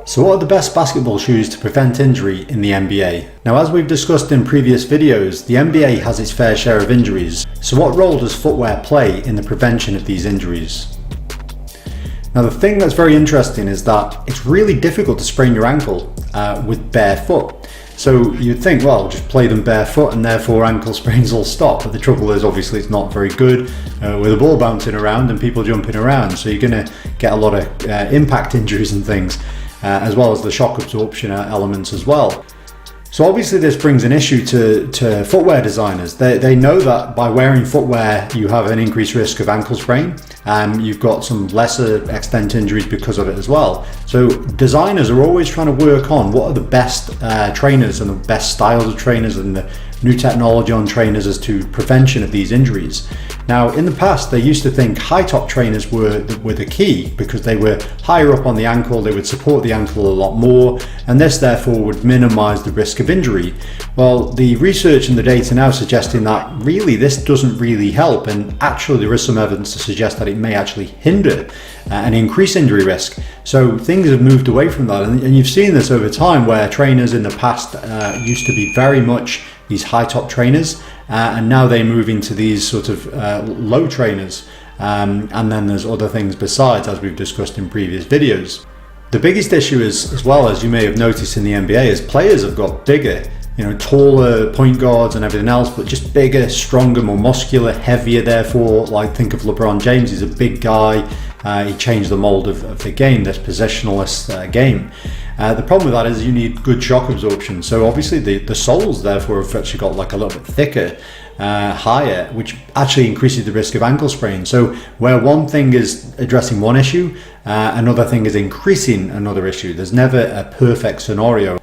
So what are the best basketball shoes to prevent injury in the NBA? Now, as we've discussed in previous videos, the NBA has its fair share of injuries. So what role does footwear play in the prevention of these injuries? Now, the thing that's very interesting is that it's really difficult to sprain your ankle with bare foot. So you'd think, well, just play them barefoot and therefore ankle sprains will stop. But the trouble is, obviously, it's not very good with a ball bouncing around and people jumping around. So you're going to get a lot of impact injuries and things. As well as the shock absorption elements as well. So obviously this brings an issue to footwear designers. They know that by wearing footwear you have an increased risk of ankle sprain. You've got some lesser extent injuries because of it as well. So designers are always trying to work on what are the best trainers and the best styles of trainers and the new technology on trainers as to prevention of these injuries. Now, in the past, they used to think high top trainers were the key because they were higher up on the ankle, they would support the ankle a lot more, and this therefore would minimize the risk of injury. Well, the research and the data now suggesting that really this doesn't really help, and actually there is some evidence to suggest that it may actually hinder and increase injury risk. So things have moved away from that, and you've seen this over time where trainers in the past used to be very much these high top trainers, and now they move into these sort of low trainers, and then there's other things besides, as we've discussed in previous videos. The biggest issue is, as well as you may have noticed in the NBA, is players have got bigger, taller point guards and everything else, but just bigger, stronger, more muscular, heavier. Therefore, like think of LeBron James, he's a big guy. He changed the mold of the game, this positionalist game. The problem with that is you need good shock absorption. So obviously the soles therefore have actually got like a little bit thicker, higher, which actually increases the risk of ankle sprain. So where one thing is addressing one issue, another thing is increasing another issue. There's never a perfect scenario.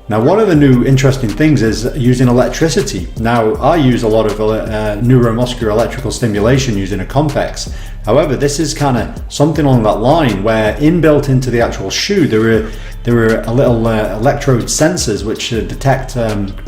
Now, one of the new interesting things is using electricity. Now, I use a lot of neuromuscular electrical stimulation using a Compex. However, this is kind of something along that line where inbuilt into the actual shoe, there are a little electrode sensors which detect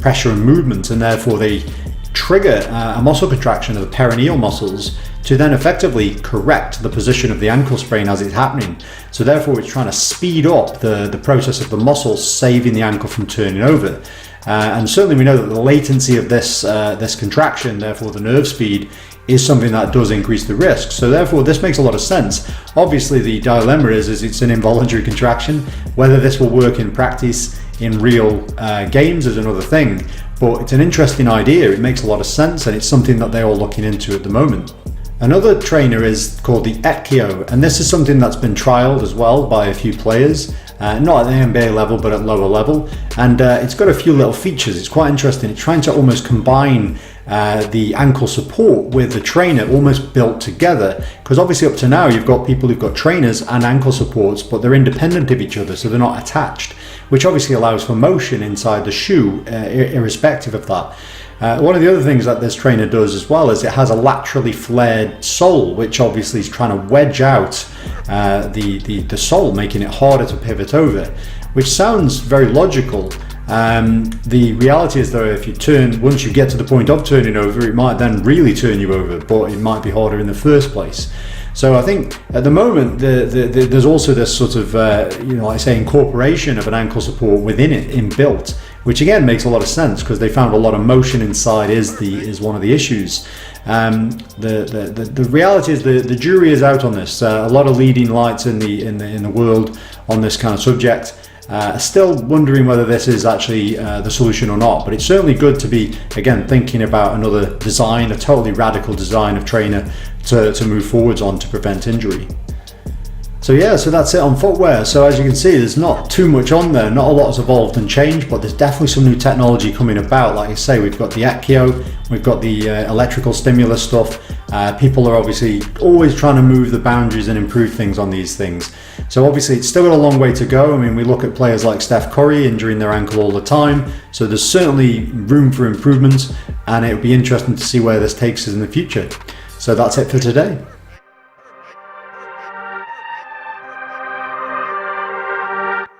pressure and movement, and therefore they trigger a muscle contraction of the peroneal muscles to then effectively correct the position of the ankle sprain as it's happening. So therefore it's trying to speed up the process of the muscle saving the ankle from turning over. And certainly we know that the latency of this contraction, therefore the nerve speed, is something that does increase the risk. So therefore this makes a lot of sense. Obviously the dilemma is it's an involuntary contraction. Whether this will work in practice in real games is another thing, but it's an interesting idea. It makes a lot of sense, and it's something that they're all looking into at the moment. Another trainer is called the Ekio, and this is something that's been trialed as well by a few players, not at the NBA level but at lower level, and it's got a few little features. It's quite interesting. It's trying to almost combine the ankle support with the trainer almost built together, because obviously up to now you've got people who've got trainers and ankle supports, but they're independent of each other, so they're not attached, which obviously allows for motion inside the shoe irrespective of that. One of the other things that this trainer does as well is it has a laterally flared sole, which obviously is trying to wedge out the sole, making it harder to pivot over, which sounds very logical. The reality is though, if you turn, once you get to the point of turning over, it might then really turn you over, but it might be harder in the first place. So I think at the moment there's also this sort of like I say, incorporation of an ankle support within it, inbuilt, which again makes a lot of sense because they found a lot of motion inside is one of the issues. The reality is the jury is out on this. A lot of leading lights in the world on this kind of subject. Still wondering whether this is actually the solution or not, but it's certainly good to be, again, thinking about another design, a totally radical design of trainer to move forwards on to prevent injury. So yeah, so that's it on footwear. So as you can see, there's not too much on there, not a lot has evolved and changed, but there's definitely some new technology coming about. Like I say, we've got the Ekio, we've got the electrical stimulus stuff. People are obviously always trying to move the boundaries and improve things on these things. So obviously it's still got a long way to go. I mean, we look at players like Steph Curry injuring their ankle all the time. So there's certainly room for improvement, and it'll be interesting to see where this takes us in the future. So that's it for today.